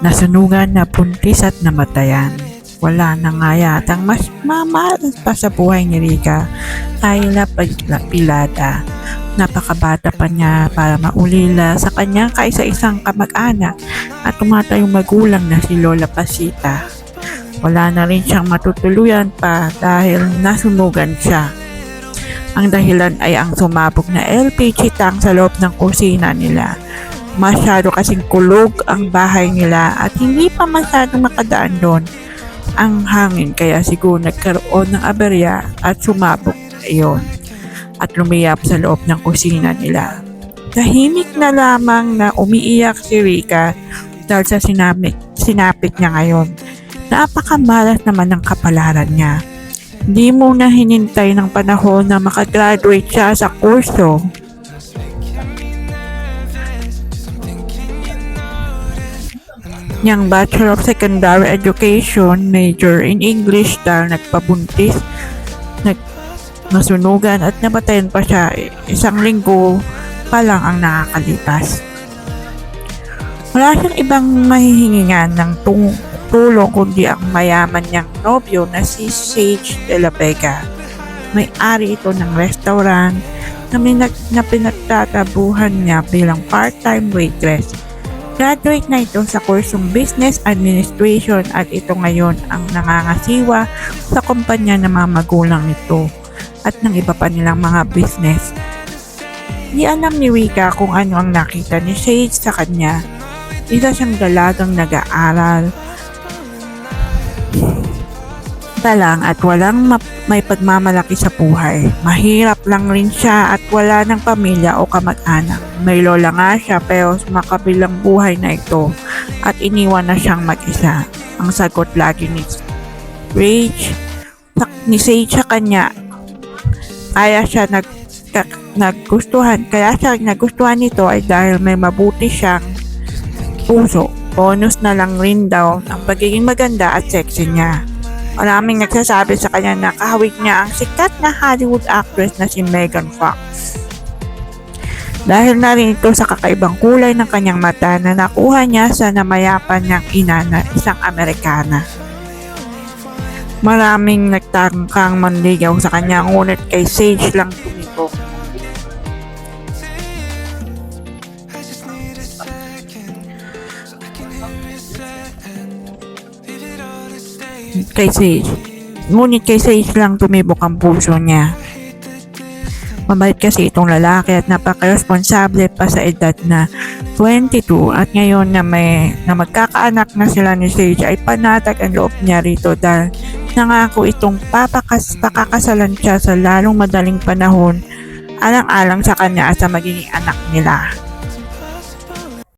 Nasunugan, nabuntis at namatayan. Wala na nga yatang mas mamahal pa sa buhay ni Rica, Ayla Pilata. Napakabata pa niya para maulila sa kanyang kaisa-isang kamag-anak at tumatayong magulang na si Lola Pasita. Wala na rin siyang matutuluyan pa dahil nasunugan siya. Ang dahilan ay ang sumabog na LPG tank sa loob ng kusina nila. Masyado kasing kulog ang bahay nila at hindi pa masyadong makadaan doon ang hangin, kaya siguro nagkaroon ng aberya at sumabog iyon at lumiyap sa loob ng kusina nila. Tahimik na lamang na umiiyak si Rica dahil sa sinapit niya ngayon. Napakamalas naman ng kapalaran niya. Hindi muna hinintay ng panahon na makagraduate siya sa kurso. Niyang Bachelor of Secondary Education, major in English dahil nagpabuntis, nasunugan at napatayan pa siya. Isang linggo pa lang ang nakakalipas. Wala siyang ibang mahihingingan ng tulong kundi ang mayaman niyang nobyo na si Sage de la Vega. May-ari ito ng restaurant na pinagtatabuhan niya bilang part-time waitress. Graduate na ito sa kursong Business Administration at ito ngayon ang nangangasiwa sa kumpanya ng mga magulang nito at ng iba pa nilang mga business. Di alam ni Rica kung ano ang nakita ni Sage sa kanya. Isa siyang dalagang nag-aaral pa lang at walang may pagmamalaki sa buhay. Mahirap lang rin siya at wala ng pamilya o kamag-anak. May lola nga siya pero makabilang buhay na ito at iniwan na siyang mag-isa. Ang sagot lagi ni Sage sa kanya, kaya siya nagustuhan nito ay dahil may mabuti siyang puso. Bonus na lang rin daw ang pagiging maganda at sexy niya. Maraming nagsasabi sa kanya na kahawig niya ang sikat na Hollywood actress na si Megan Fox. Dahil na rin ito sa kakaibang kulay ng kanyang mata na nakuha niya sa namayapan niyang ina na isang Amerikana. Maraming nagtangkang manligaw sa kanya ngunit kay Sage lang tumibok. Ngunit kay Sage lang tumibok ang puso niya. Mabait kasi itong lalaki at napaka-responsable pa sa edad na 22 at ngayon na magkakaanak na sila ni Sage ay panatag ang loob niya rito dahil nangako itong pakakasalan siya sa lalong madaling panahon alang-alang sa kanya at sa magiging anak nila.